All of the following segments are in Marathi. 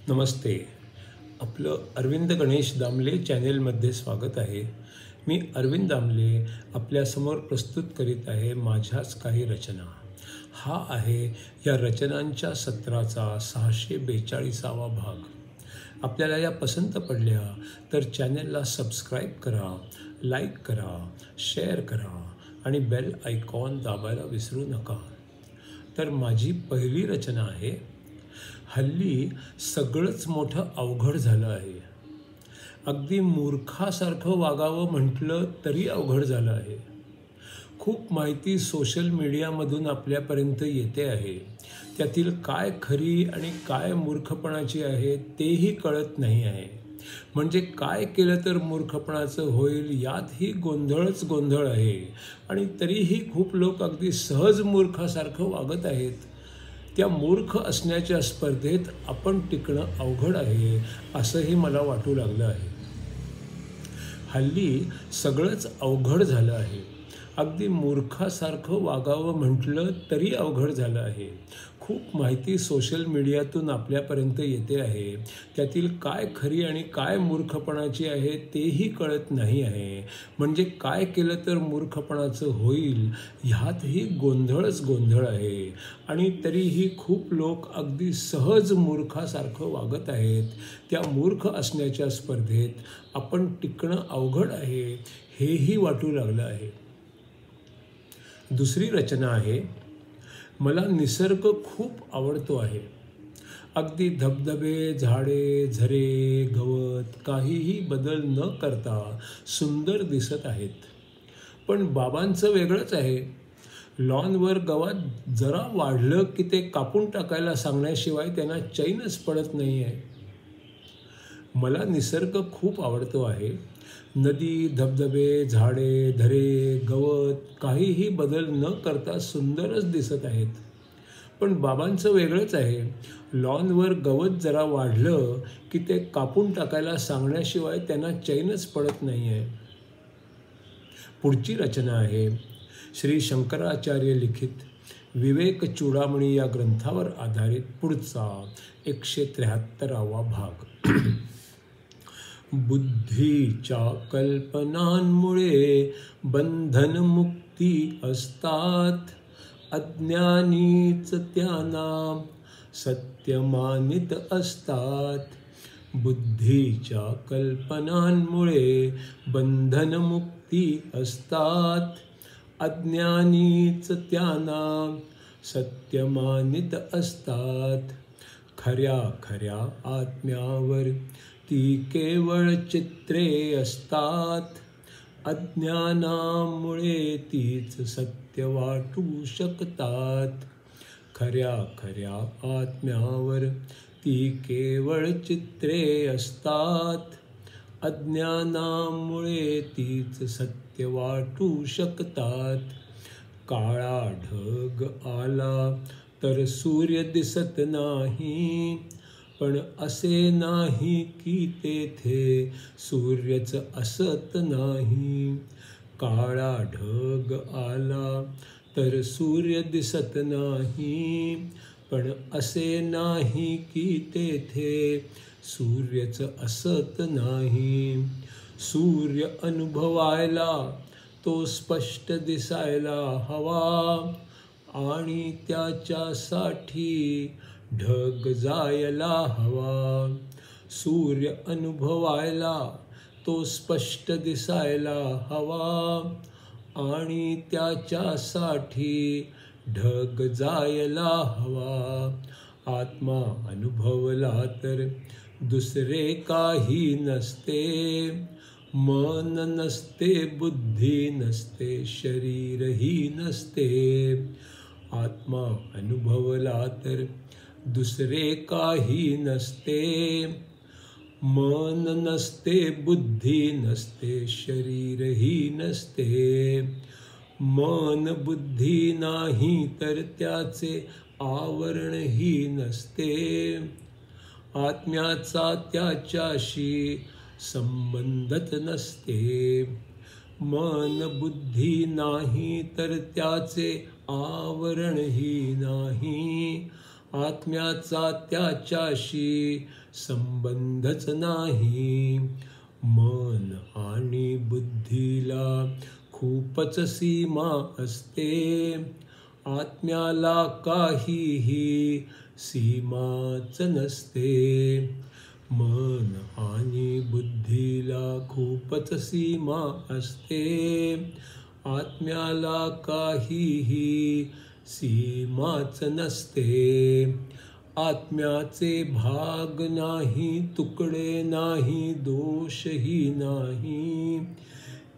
नमस्ते. आपलं अरविंद गणेश दामले चॅनेलमध्ये स्वागत आहे. मी अरविंद दामले आपल्यासमोर प्रस्तुत करीत आहे माझ्याच काही रचना. हा आहे या रचनांच्या सत्राचा 642वा भाग. आपल्याला या पसंत पडल्या तर चॅनेलला सबस्क्राईब करा, लाईक करा, शेअर करा आणि बेल आयकॉन दाबायला विसरू नका. तर माझी पहिली रचना आहे, हल्ली सगळंच मोठं अवघड झालं आहे. अगदी मूर्खासारखं वागावं म्हटलं तरी अवघड झालं आहे. खूप माहिती सोशल मीडियामधून आपल्यापर्यंत येते आहे. त्यातील काय खरी आणि काय मूर्खपणाची आहे तेही कळत नाही आहे. म्हणजे काय केलं तर मूर्खपणाचं होईल यातही गोंधळ आहे. आणि तरीही खूप लोक अगदी सहज मूर्खासारखं वागत आहेत. त्या मूर्ख असण्याच्या स्पर्धेत आपण टिकणं अवघड आहे असंही मला वाटू लागलं आहे. हल्ली सगळंच अवघड झालं आहे. अगदी मूर्खासारखं वागावं म्हटलं तरी अवघड झालं आहे. खूप माहिती सोशल मीडियातून आपल्यापर्यंत येते आहे. त्यातील काय खरी आणि काय मूर्खपणाची आहे तेही कळत नाही आहे. म्हणजे काय केलं तर मूर्खपणाचं होईल ह्यातही गोंधळ आहे. आणि तरीही खूप लोक अगदी सहज मूर्खासारखं वागत आहेत. त्या मूर्ख असण्याच्या स्पर्धेत आपण टिकणं अवघड आहे हेही वाटू लागलं आहे. दुसरी रचना आहे, मला निसर्ग खूप आवडतो आहे. अगदी धबधबे, झाडे, झरे, गवत काहीही बदल न करता सुंदर दिसत आहेत. पण बाबांचं वेगळंच आहे. लॉनवर गवत जरा वाढलं की ते कापून टाकायला सांगण्याशिवाय त्यांना चैनच पडत नाही आहे. मला निसर्ग खूप आवडतो आहे. नदी, धबधबे, झाडे, झरे, गवत काहीही बदल न करता सुंदरच दिसत आहेत. पण बाबांचं वेगळंच आहे. लॉनवर गवत जरा वाढलं की ते कापून टाकायला सांगण्याशिवाय त्यांना चैनच पडत नाही आहे. पुढची रचना आहे, श्री शंकराचार्य लिखित विवेक चूडामणी या ग्रंथावर आधारित पुढचा 173वा भाग. बुद्धीच्या कल्पनांमुळे बंधनमुक्ती असतात. अज्ञानीच त्यांना सत्य मानित असतात. बुद्धीच्या कल्पनांमुळे बंधनमुक्ती असतात. अज्ञानीच त्यांना सत्य मानित असतात. खऱ्या खऱ्या आत्म्यावर ती केवळ चित्रे असतात. अज्ञानामुळे तीच सत्य वाटू शकतात. खऱ्या खऱ्या आत्म्यावर ती केवळ चित्रे असतात. अज्ञानामुळे तीच सत्य वाटू शकतात. काळा ढग आला तर सूर्य दिसत नाही. पण असे नाही की तेथे सूर्यच असत नाही. काळा ढग आला तर सूर्य दिसत नाही. पण असे नाही की तेथे सूर्यच असत नाही. सूर्य अनुभवायला तो स्पष्ट दिसायला हवा. आणि त्याच्यासाठी ढग जायला हवा. सूर्य अनुभवायला तो स्पष्ट दिसायला हवा. आणि त्याच्यासाठी ढग जायला हवा. आत्मा अनुभवला तर दुसरे काही नसते. मन नसते, बुद्धी नसते, शरीरही नसते. आत्मा अनुभवला तर दुसरे काही नसते. मन नसते, बुद्धी नसते, शरीरही नसते. मन बुद्धी नाही तर त्याचे आवरणही नसते. आत्म्याचा त्याच्याशी संबंधच नसते. मन बुद्धी नाही तर त्याचे आवरणही नाही. आत्म्याचा त्याच्याशी संबंधच नाही. मन आणि बुद्धीला खूपच सीमा असते, आत्म्याला काहीही सीमाच नसते. मन आणि बुद्धीला खूपच सीमा असते, आत्म्याला काहीही सीमाच नसते. आत्म्याचे भाग नाही, तुकडे नाही, दोषही नाही.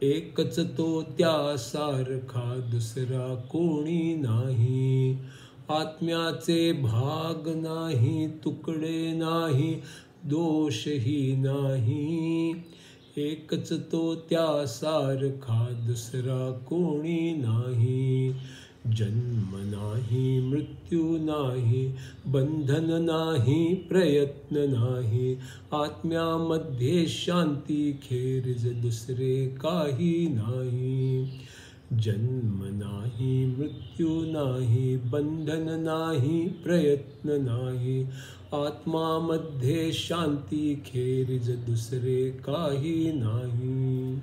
एकच तो त्यासारखा दुसरा कोणी नाही. आत्म्याचे भाग नाही, तुकडे नाही, दोषही नाही. एकच तो त्यासारखा दुसरा कोणी नाही. जन्म नाही, मृत्यू नाही, बंधन नाही, प्रयत्न नाही. आत्म्यामध्ये शांती खेरीज दुसरे काही नाही. जन्म नाही, मृत्यू नाही, बंधन नाही, प्रयत्न नाही. आत्मामध्ये शांती खेरीज दुसरे काही नाही.